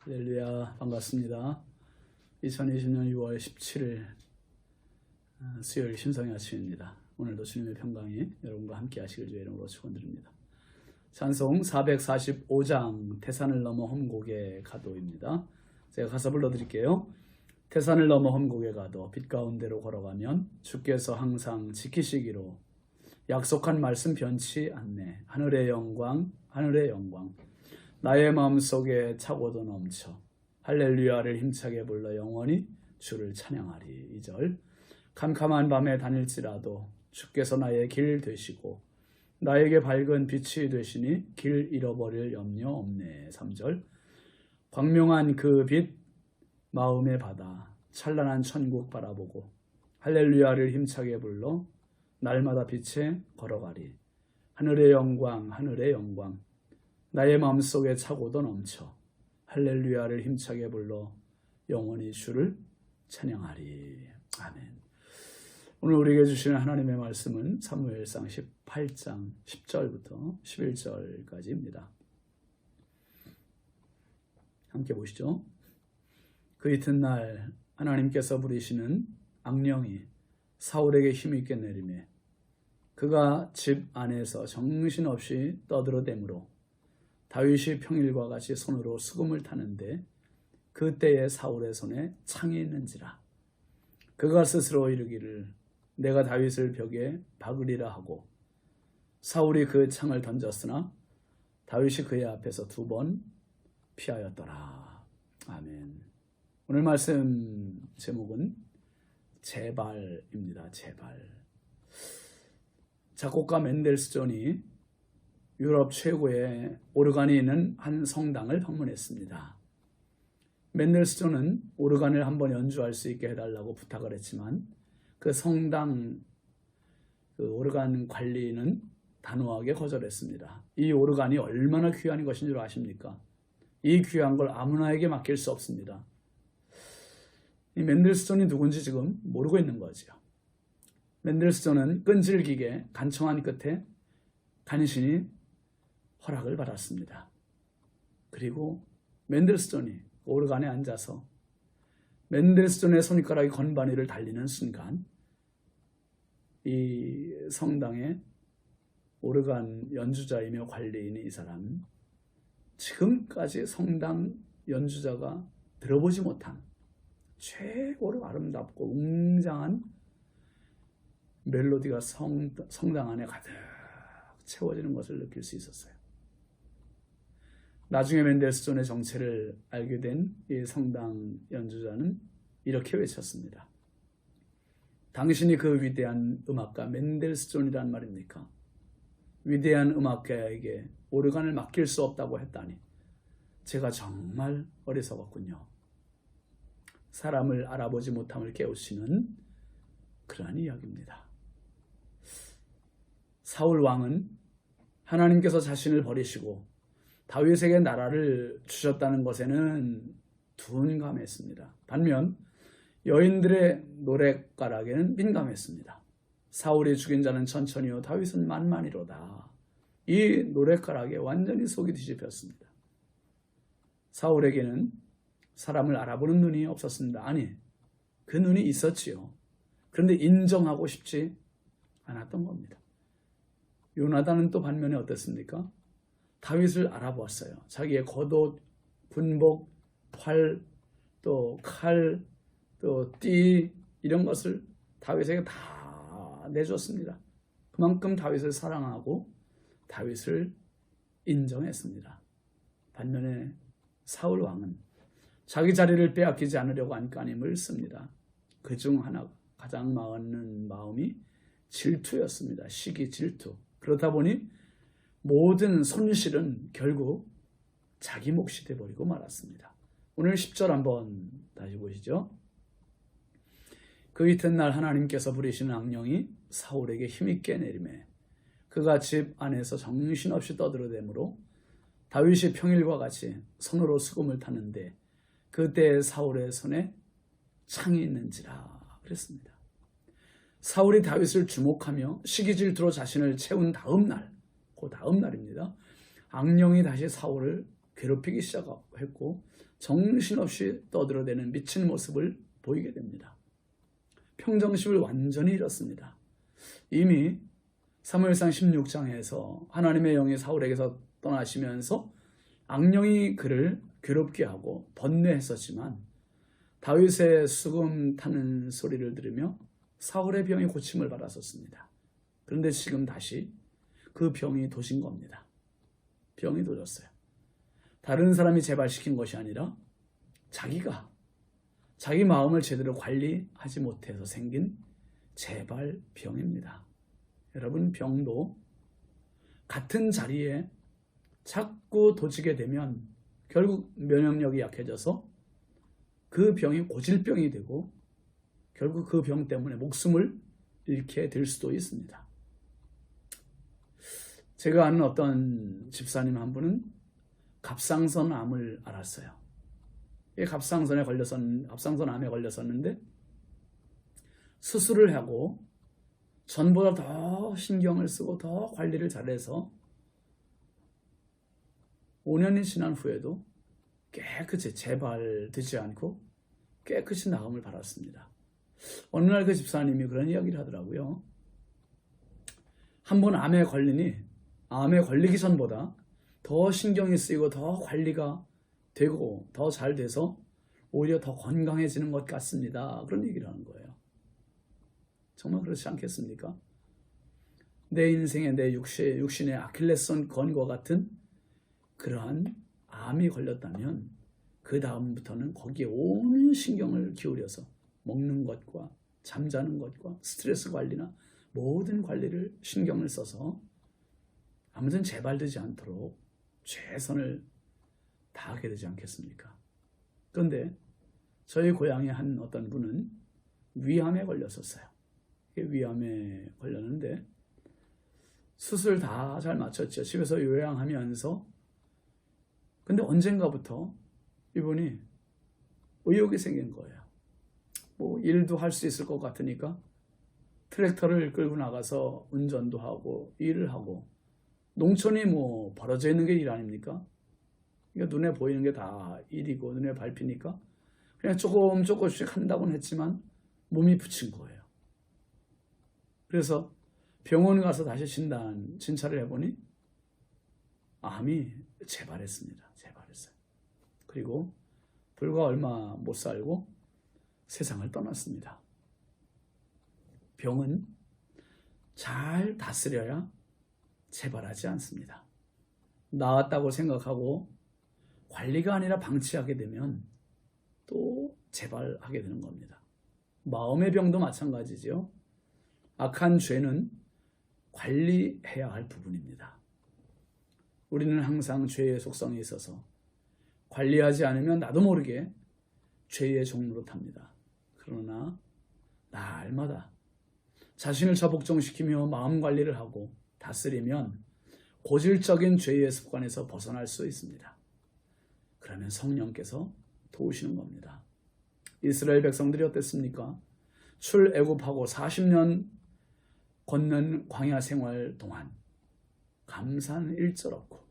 할렐루야, 반갑습니다. 2020년 6월 17일 수요일 신성의 아침입니다. 오늘도 주님의 평강이 여러분과 함께 하시길 주의 이름으로 축원드립니다. 찬송 445장 태산을 넘어 험곡에 가도입니다. 제가 가사 불러드릴게요. 태산을 넘어 험곡에 가도 빛 가운데로 걸어가면 주께서 항상 지키시기로 약속한 말씀 변치 않네. 하늘의 영광, 하늘의 영광. 나의 마음속에 차고도 넘쳐 할렐루야를 힘차게 불러 영원히 주를 찬양하리. 2절. 캄캄한 밤에 다닐지라도 주께서 나의 길 되시고 나에게 밝은 빛이 되시니 길 잃어버릴 염려 없네. 3절. 광명한 그 빛 마음의 바다 찬란한 천국 바라보고 할렐루야를 힘차게 불러 날마다 빛에 걸어가리. 하늘의 영광, 하늘의 영광. 나의 마음속에 차고도 넘쳐 할렐루야를 힘차게 불러 영원히 주를 찬양하리. 아멘. 오늘 우리에게 주시는 하나님의 말씀은 사무엘상 18장 10절부터 11절까지입니다. 함께 보시죠. 그 이튿날 하나님께서 부리시는 악령이 사울에게 힘있게 내리매 그가 집 안에서 정신없이 떠들어대므로 다윗이 평일과 같이 손으로 수금을 타는데 그때에 사울의 손에 창이 있는지라. 그가 스스로 이르기를 내가 다윗을 벽에 박으리라 하고 사울이 그 창을 던졌으나 다윗이 그의 앞에서 2번 피하였더라. 아멘. 오늘 말씀 제목은 제발입니다. 제발. 작곡가 맨델스존이 유럽 최고의 오르간이 있는 한 성당을 방문했습니다. 맨델스존은 오르간을 한번 연주할 수 있게 해달라고 부탁을 했지만 그 성당 오르간 관리는 단호하게 거절했습니다. 이 오르간이 얼마나 귀한 것인 줄 아십니까? 이 귀한 걸 아무나에게 맡길 수 없습니다. 이 맨델스존이 누군지 지금 모르고 있는 거죠. 맨델스존은 끈질기게 간청한 끝에 간신히 허락을 받았습니다. 그리고 맨델스존이 오르간에 앉아서 맨델스존의 손가락이 건반위를 달리는 순간 이 성당의 오르간 연주자이며 관리인이 이 사람 지금까지 성당 연주자가 들어보지 못한 최고로 아름답고 웅장한 멜로디가 성당 안에 가득 채워지는 것을 느낄 수 있었어요. 나중에 맨델스존의 정체를 알게 된 이 성당 연주자는 이렇게 외쳤습니다. 당신이 그 위대한 음악가 맨델스존이란 말입니까? 위대한 음악가에게 오르간을 맡길 수 없다고 했다니 제가 정말 어리석었군요. 사람을 알아보지 못함을 깨우치는 그러한 이야기입니다. 사울 왕은 하나님께서 자신을 버리시고 다윗에게 나라를 주셨다는 것에는 둔감했습니다. 반면 여인들의 노랫가락에는 민감했습니다. 사울이 죽인 자는 천천히요 다윗은 만만이로다. 이 노랫가락에 완전히 속이 뒤집혔습니다. 사울에게는 사람을 알아보는 눈이 없었습니다. 아니, 그 눈이 있었지요. 그런데 인정하고 싶지 않았던 겁니다. 요나단은 또 반면에 어땠습니까? 다윗을 알아보았어요. 자기의 겉옷, 군복, 활, 또 칼, 또 띠 이런 것을 다윗에게 다 내줬습니다. 그만큼 다윗을 사랑하고 다윗을 인정했습니다. 반면에 사울 왕은 자기 자리를 빼앗기지 않으려고 안간힘을 씁니다. 그중 하나 가장 많은 마음이 질투였습니다. 시기, 질투. 그렇다 보니 모든 손실은 결국 자기 몫이 되어버리고 말았습니다. 오늘 10절 한번 다시 보시죠. 그 이튿날 하나님께서 부리시는 악령이 사울에게 힘있게 내리매 그가 집 안에서 정신없이 떠들어대므로 다윗이 평일과 같이 손으로 수금을 타는데 그때 사울의 손에 창이 있는지라 그랬습니다. 사울이 다윗을 주목하며 시기질투로 자신을 채운 다음 날, 그 다음 날입니다. 악령이 다시 사울을 괴롭히기 시작했고 정신없이 떠들어대는 미친 모습을 보이게 됩니다. 평정심을 완전히 잃었습니다. 이미 사무엘상 16장에서 하나님의 영이 사울에게서 떠나시면서 악령이 그를 괴롭게 하고 번뇌했었지만 다윗의 수금 타는 소리를 들으며 사울의 병이 고침을 받았었습니다. 그런데 지금 다시 그 병이 도진 겁니다. 병이 도졌어요. 다른 사람이 재발시킨 것이 아니라 자기가 자기 마음을 제대로 관리하지 못해서 생긴 재발병입니다. 여러분, 병도 같은 자리에 자꾸 도지게 되면 결국 면역력이 약해져서 그 병이 고질병이 되고 결국 그 병 때문에 목숨을 잃게 될 수도 있습니다. 제가 아는 어떤 집사님 한 분은 갑상선암을 앓았어요. 갑상선암에 걸렸었는데 수술을 하고 전보다 더 신경을 쓰고 더 관리를 잘해서 5년이 지난 후에도 깨끗이 재발되지 않고 깨끗이 나음을 받았습니다. 어느 날 그 집사님이 그런 이야기를 하더라고요. 한 번 암에 걸리기 전보다 더 신경이 쓰이고 더 관리가 되고 더 잘 돼서 오히려 더 건강해지는 것 같습니다. 그런 얘기를 하는 거예요. 정말 그렇지 않겠습니까? 내 인생의 내 육신의 아킬레스건 건과 같은 그러한 암이 걸렸다면 그 다음부터는 거기에 온 신경을 기울여서 먹는 것과 잠자는 것과 스트레스 관리나 모든 관리를 신경을 써서 아무튼 재발되지 않도록 최선을 다하게 되지 않겠습니까? 그런데 저희 고향의 한 어떤 분은 위암에 걸렸었어요. 위암에 걸렸는데 수술 다 잘 마쳤죠. 집에서 요양하면서. 근데 언젠가부터 이분이 의욕이 생긴 거예요. 뭐 일도 할 수 있을 것 같으니까 트랙터를 끌고 나가서 운전도 하고 일을 하고, 농촌이 뭐 벌어져 있는 게 일 아닙니까? 그러니까 눈에 보이는 게 다 일이고 눈에 밟히니까 그냥 조금씩 한다고는 했지만 몸이 붙인 거예요. 그래서 병원 가서 다시 진찰을 해보니 암이 재발했습니다. 재발했어요. 그리고 불과 얼마 못 살고 세상을 떠났습니다. 병은 잘 다스려야 재발하지 않습니다. 나았다고 생각하고 관리가 아니라 방치하게 되면 또 재발하게 되는 겁니다. 마음의 병도 마찬가지죠. 악한 죄는 관리해야 할 부분입니다. 우리는 항상 죄의 속성이 있어서 관리하지 않으면 나도 모르게 죄의 종로로 탑니다. 그러나 날마다 자신을 저복종시키며 마음 관리를 하고 다스리면 고질적인 죄의 습관에서 벗어날 수 있습니다. 그러면 성령께서 도우시는 겁니다. 이스라엘 백성들이 어땠습니까? 출애굽하고 40년 걷는 광야 생활 동안 감사는 일절 없고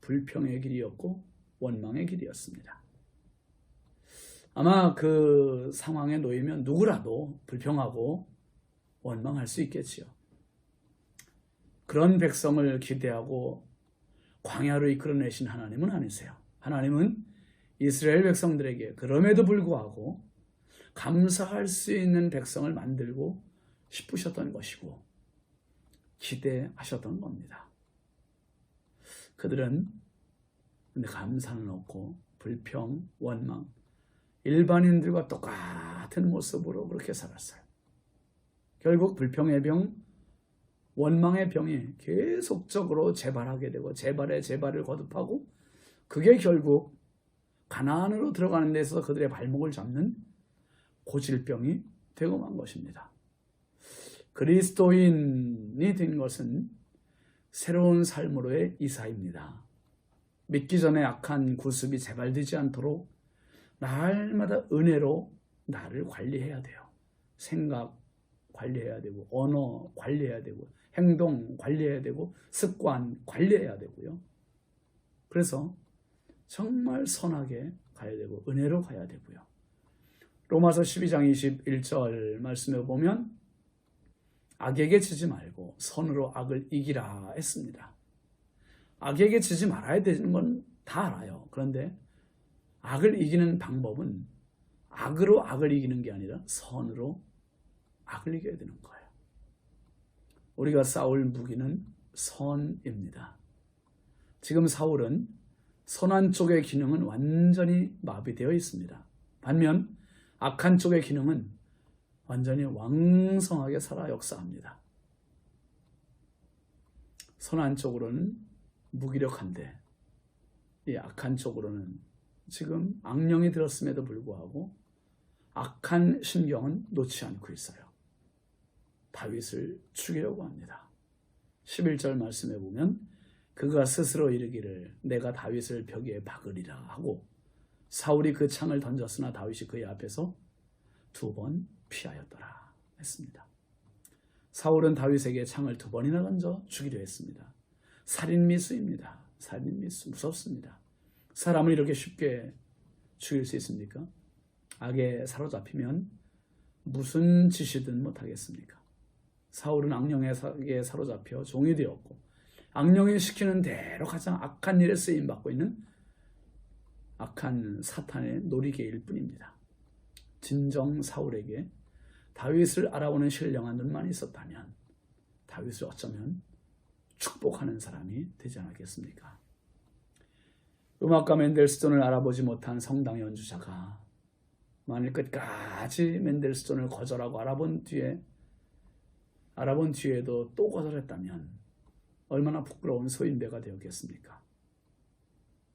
불평의 길이었고 원망의 길이었습니다. 아마 그 상황에 놓이면 누구라도 불평하고 원망할 수 있겠지요. 그런 백성을 기대하고 광야로 이끌어내신 하나님은 아니세요. 하나님은 이스라엘 백성들에게 그럼에도 불구하고 감사할 수 있는 백성을 만들고 싶으셨던 것이고 기대하셨던 겁니다. 그들은 근데 감사는 없고 불평, 원망, 일반인들과 똑같은 모습으로 그렇게 살았어요. 결국 불평의 병, 원망의 병이 계속적으로 재발하게 되고 재발을 거듭하고 그게 결국 가나안으로 들어가는 데 있어서 그들의 발목을 잡는 고질병이 되고 만 것입니다. 그리스도인이 된 것은 새로운 삶으로의 이사입니다. 믿기 전에 악한 구습이 재발되지 않도록 날마다 은혜로 나를 관리해야 돼요. 생각 관리해야 되고 언어 관리해야 되고 행동 관리해야 되고 습관 관리해야 되고요. 그래서 정말 선하게 가야 되고 은혜로 가야 되고요. 로마서 12장 21절 말씀에 보면 악에게 지지 말고 선으로 악을 이기라 했습니다. 악에게 지지 말아야 되는 건 다 알아요. 그런데 악을 이기는 방법은 악으로 악을 이기는 게 아니라 선으로 악을 이겨야 되는 거예요. 우리가 싸울 무기는 선입니다. 지금 사울은 선한 쪽의 기능은 완전히 마비되어 있습니다. 반면 악한 쪽의 기능은 완전히 왕성하게 살아 역사합니다. 선한 쪽으로는 무기력한데 이 악한 쪽으로는 지금 악령이 들었음에도 불구하고 악한 심경은 놓지 않고 있어요. 다윗을 죽이려고 합니다. 11절 말씀에 보면 그가 스스로 이르기를 내가 다윗을 벽에 박으리라 하고 사울이 그 창을 던졌으나 다윗이 그의 앞에서 2번 피하였더라 했습니다. 사울은 다윗에게 창을 2번이나 던져 죽이려 했습니다. 살인미수입니다. 살인미수 무섭습니다. 사람을 이렇게 쉽게 죽일 수 있습니까? 악에 사로잡히면 무슨 짓이든 못하겠습니까? 사울은 악령에게 사로잡혀 종이 되었고 악령이 시키는 대로 가장 악한 일에 쓰임받고 있는 악한 사탄의 놀이개일 뿐입니다. 진정 사울에게 다윗을 알아보는 신령한 눈만 있었다면 다윗을 어쩌면 축복하는 사람이 되지 않았겠습니까? 음악가 맨델스존을 알아보지 못한 성당 연주자가 만일 끝까지 맨델스존을 거절하고 알아본 뒤에도 또 거절했다면 얼마나 부끄러운 소인배가 되었겠습니까?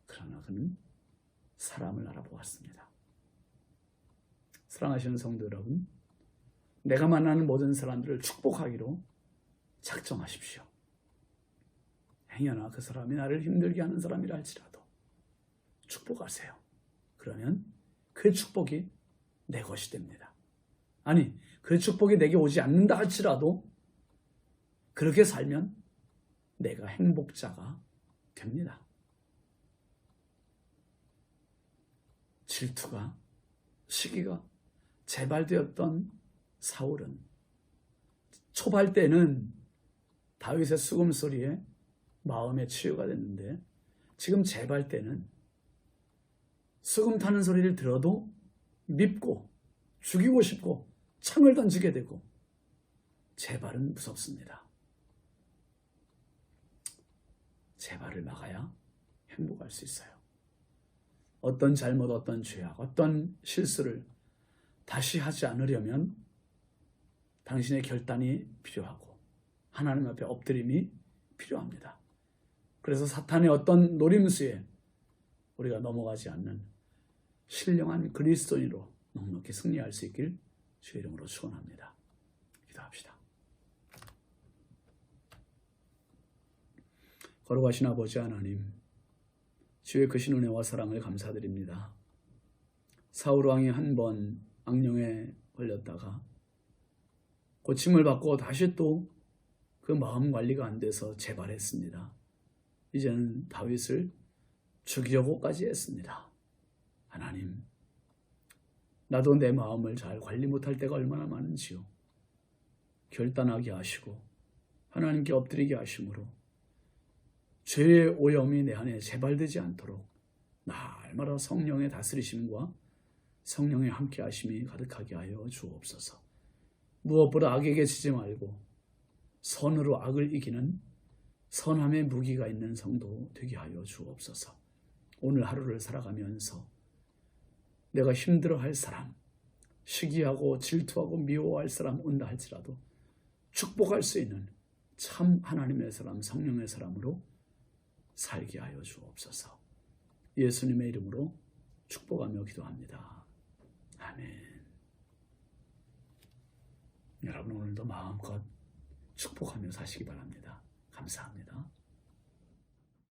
그러나 그는 사람을 알아보았습니다. 사랑하시는 성도 여러분, 내가 만나는 모든 사람들을 축복하기로 작정하십시오. 행여나 그 사람이 나를 힘들게 하는 사람이라 할지라도 축복하세요. 그러면 그 축복이 내 것이 됩니다. 아니, 그 축복이 내게 오지 않는다 할지라도 그렇게 살면 내가 행복자가 됩니다. 질투가, 시기가 재발되었던 사울은 초발 때는 다윗의 수금소리에 마음의 치유가 됐는데 지금 재발 때는 수금 타는 소리를 들어도 밉고 죽이고 싶고 창을 던지게 되고 재발은 무섭습니다. 재발을 막아야 행복할 수 있어요. 어떤 잘못, 어떤 죄악, 어떤 실수를 다시 하지 않으려면 당신의 결단이 필요하고 하나님 앞에 엎드림이 필요합니다. 그래서 사탄의 어떤 노림수에 우리가 넘어가지 않는 신령한 그리스도인으로 넉넉히 승리할 수 있길 주의 이름으로 축원합니다. 기도합시다. 거룩하신 아버지 하나님, 주의 크신 은혜와 사랑을 감사드립니다. 사울 왕이 한 번 악령에 걸렸다가 고침을 받고 다시 또 그 마음 관리가 안 돼서 재발했습니다. 이제는 다윗을 죽이려고까지 했습니다. 하나님, 나도 내 마음을 잘 관리 못할 때가 얼마나 많은지요. 결단하게 하시고 하나님께 엎드리게 하심으로 죄의 오염이 내 안에 재발되지 않도록 날마다 성령의 다스리심과 성령의 함께하심이 가득하게 하여 주옵소서. 무엇보다 악에게 지지 말고 선으로 악을 이기는 선함의 무기가 있는 성도 되게 하여 주옵소서. 오늘 하루를 살아가면서 내가 힘들어할 사람, 시기하고 질투하고 미워할 사람 온다 할지라도 축복할 수 있는 참 하나님의 사람, 성령의 사람으로 살게 하여 주옵소서. 예수님의 이름으로 축복하며 기도합니다. 아멘. 여러분 오늘도 마음껏 축복하며 사시기 바랍니다. 감사합니다.